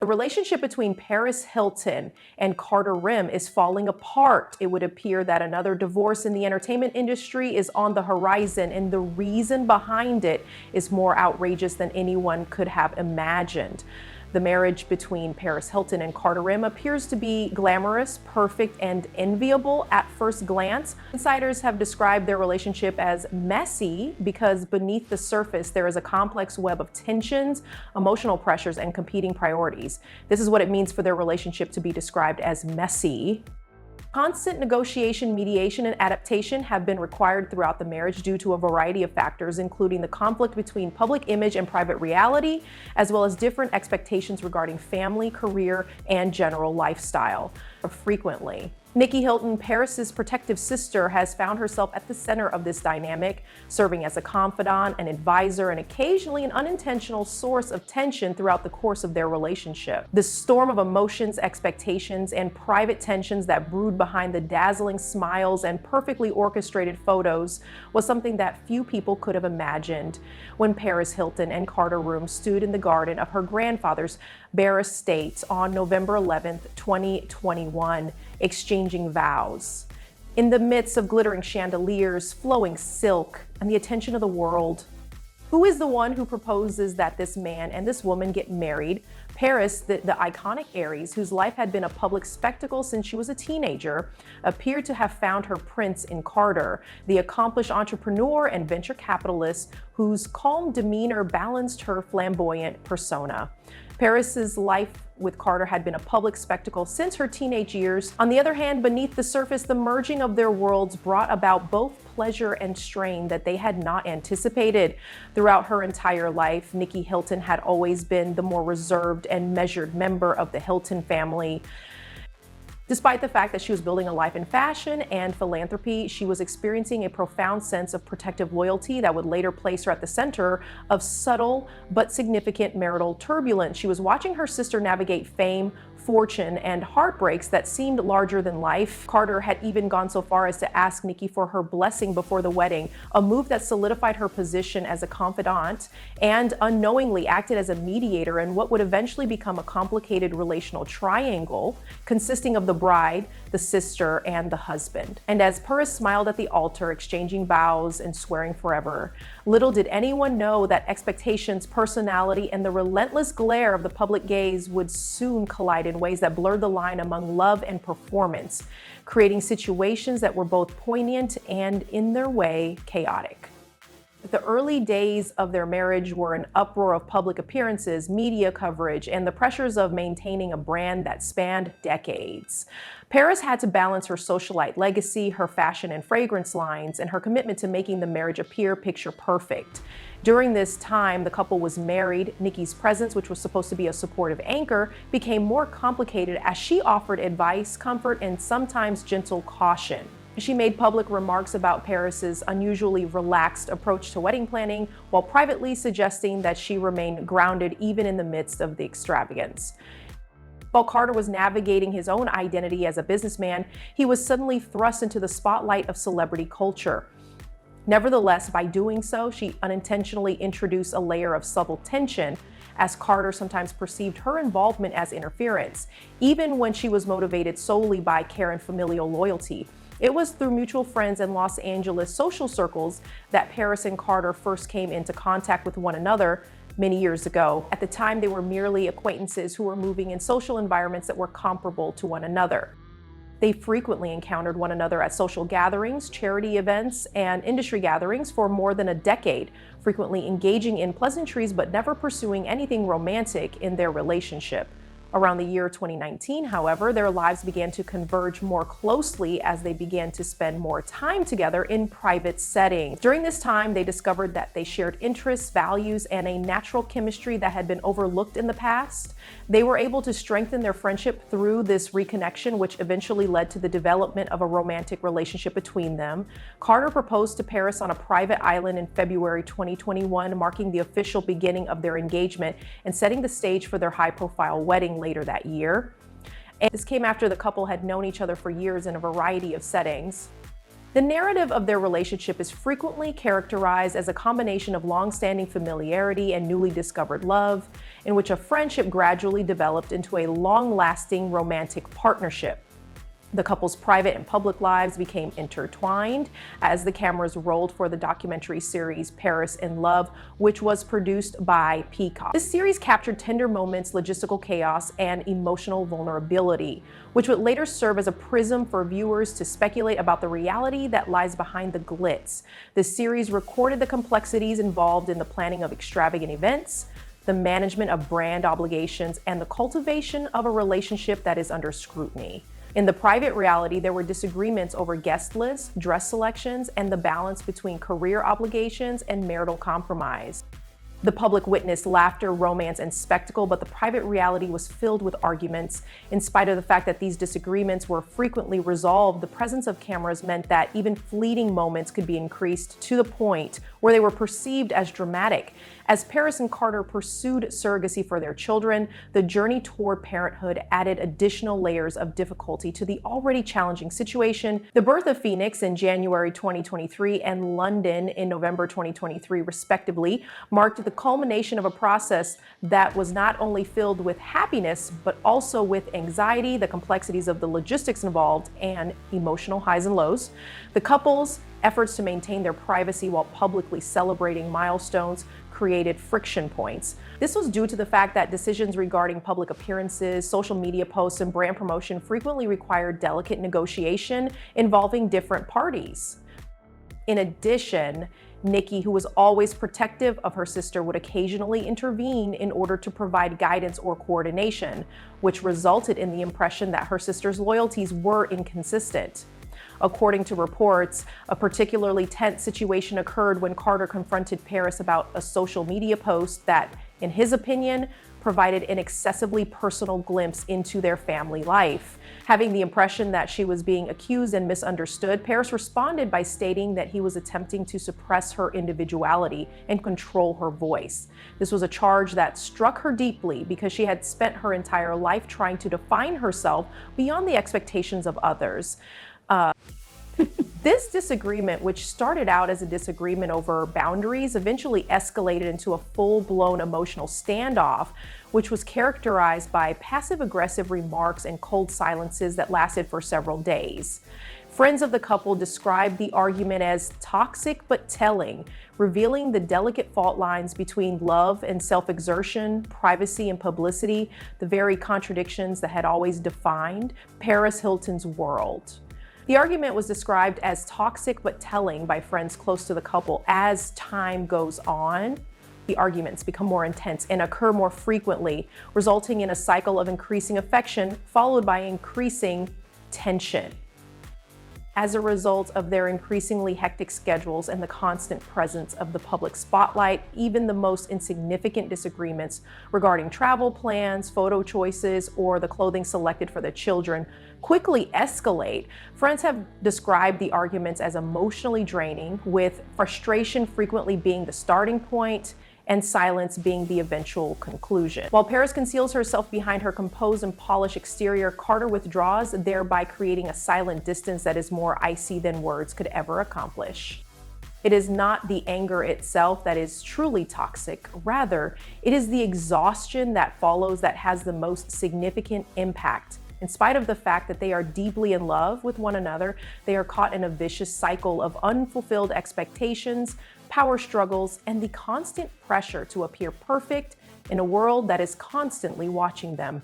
The relationship between Paris Hilton and Carter Rim is falling apart. It would appear that another divorce in the entertainment industry is on the horizon, and the reason behind it is more outrageous than anyone could have imagined. The marriage between Paris Hilton and Carter Rim appears to be glamorous, perfect, and enviable at first glance. Insiders have described their relationship as messy because beneath the surface there is a complex web of tensions, emotional pressures, and competing priorities. This is what it means for their relationship to be described as messy. Constant negotiation, mediation, and adaptation have been required throughout the marriage due to a variety of factors, including the conflict between public image and private reality, as well as different expectations regarding family, career, and general lifestyle. Frequently, Nikki Hilton, Paris's protective sister, has found herself at the center of this dynamic, serving as a confidant, an advisor, and occasionally an unintentional source of tension throughout the course of their relationship. The storm of emotions, expectations, and private tensions that brewed behind the dazzling smiles and perfectly orchestrated photos was something that few people could have imagined when Paris Hilton and Carter Rim stood in the garden of her grandfather's bare estate on November 11th, 2021, exchanging vows. In the midst of glittering chandeliers, flowing silk, and the attention of the world, who is the one who proposes that this man and this woman get married? Paris, the iconic Aries, whose life had been a public spectacle since she was a teenager, appeared to have found her prince in Carter, the accomplished entrepreneur and venture capitalist whose calm demeanor balanced her flamboyant persona. Paris's life with Carter had been a public spectacle since her teenage years. On the other hand, beneath the surface, the merging of their worlds brought about both pleasure and strain that they had not anticipated. Throughout her entire life, Nikki Hilton had always been the more reserved and measured member of the Hilton family. Despite the fact that she was building a life in fashion and philanthropy, she was experiencing a profound sense of protective loyalty that would later place her at the center of subtle but significant marital turbulence. She was watching her sister navigate fame, fortune, and heartbreaks that seemed larger than life. Carter had even gone so far as to ask Nikki for her blessing before the wedding, a move that solidified her position as a confidant and unknowingly acted as a mediator in what would eventually become a complicated relational triangle consisting of the bride, the sister, and the husband. And as Paris smiled at the altar, exchanging vows and swearing forever, little did anyone know that expectations, personality, and the relentless glare of the public gaze would soon collide in ways that blurred the line among love and performance, creating situations that were both poignant and, in their way, chaotic. The early days of their marriage were an uproar of public appearances, media coverage, and the pressures of maintaining a brand that spanned decades. Paris had to balance her socialite legacy, her fashion and fragrance lines, and her commitment to making the marriage appear picture perfect. During this time, the couple was married. Nikki's presence, which was supposed to be a supportive anchor, became more complicated as she offered advice, comfort, and sometimes gentle caution. She made public remarks about Paris's unusually relaxed approach to wedding planning, while privately suggesting that she remain grounded even in the midst of the extravagance. While Carter was navigating his own identity as a businessman, he was suddenly thrust into the spotlight of celebrity culture. Nevertheless, by doing so, she unintentionally introduced a layer of subtle tension, as Carter sometimes perceived her involvement as interference, even when she was motivated solely by care and familial loyalty. It was through mutual friends in Los Angeles social circles that Paris and Carter first came into contact with one another many years ago. At the time, they were merely acquaintances who were moving in social environments that were comparable to one another. They frequently encountered one another at social gatherings, charity events, and industry gatherings for more than a decade, frequently engaging in pleasantries but never pursuing anything romantic in their relationship. Around the year 2019, however, their lives began to converge more closely as they began to spend more time together in private settings. During this time, they discovered that they shared interests, values, and a natural chemistry that had been overlooked in the past. They were able to strengthen their friendship through this reconnection, which eventually led to the development of a romantic relationship between them. Carter proposed to Paris on a private island in February 2021, marking the official beginning of their engagement and setting the stage for their high-profile wedding later that year. And this came after the couple had known each other for years in a variety of settings. The narrative of their relationship is frequently characterized as a combination of long-standing familiarity and newly discovered love. in which a friendship gradually developed into a long-lasting romantic partnership. The couple's private and public lives became intertwined as the cameras rolled for the documentary series Paris in Love, which was produced by Peacock. This series captured tender moments, logistical chaos, and emotional vulnerability, which would later serve as a prism for viewers to speculate about the reality that lies behind the glitz. The series recorded the complexities involved in the planning of extravagant events, the management of brand obligations, and the cultivation of a relationship that is under scrutiny. In the private reality, there were disagreements over guest lists, dress selections, and the balance between career obligations and marital compromise. The public witnessed laughter, romance, and spectacle, but the private reality was filled with arguments. In spite of the fact that these disagreements were frequently resolved, the presence of cameras meant that even fleeting moments could be increased to the point where they were perceived as dramatic. As Paris and Carter pursued surrogacy for their children, the journey toward parenthood added additional layers of difficulty to the already challenging situation. The birth of Phoenix in January 2023 and London in November 2023, respectively, marked the culmination of a process that was not only filled with happiness, but also with anxiety, the complexities of the logistics involved, and emotional highs and lows. The couple's efforts to maintain their privacy while publicly celebrating milestones created friction points. This was due to the fact that decisions regarding public appearances, social media posts, and brand promotion frequently required delicate negotiation involving different parties. In addition, Nikki, who was always protective of her sister, would occasionally intervene in order to provide guidance or coordination, which resulted in the impression that her sister's loyalties were inconsistent. According to reports, a particularly tense situation occurred when Carter confronted Paris about a social media post that, in his opinion, provided an excessively personal glimpse into their family life. Having the impression that she was being accused and misunderstood, Paris responded by stating that he was attempting to suppress her individuality and control her voice. This was a charge that struck her deeply because she had spent her entire life trying to define herself beyond the expectations of others. This disagreement, which started out as a disagreement over boundaries, eventually escalated into a full-blown emotional standoff, which was characterized by passive-aggressive remarks and cold silences that lasted for several days. Friends of the couple described the argument as toxic but telling, revealing the delicate fault lines between love and self-exertion, privacy and publicity, the very contradictions that had always defined Paris Hilton's world. The argument was described as toxic but telling by friends close to the couple. As time goes on, the arguments become more intense and occur more frequently, resulting in a cycle of increasing affection followed by increasing tension. As a result of their increasingly hectic schedules and the constant presence of the public spotlight, even the most insignificant disagreements regarding travel plans, photo choices, or the clothing selected for the children quickly escalate. Friends have described the arguments as emotionally draining, with frustration frequently being the starting point and silence being the eventual conclusion. While Paris conceals herself behind her composed and polished exterior, Carter withdraws, thereby creating a silent distance that is more icy than words could ever accomplish. It is not the anger itself that is truly toxic. Rather, it is the exhaustion that follows that has the most significant impact. In spite of the fact that they are deeply in love with one another, they are caught in a vicious cycle of unfulfilled expectations, power struggles, and the constant pressure to appear perfect in a world that is constantly watching them.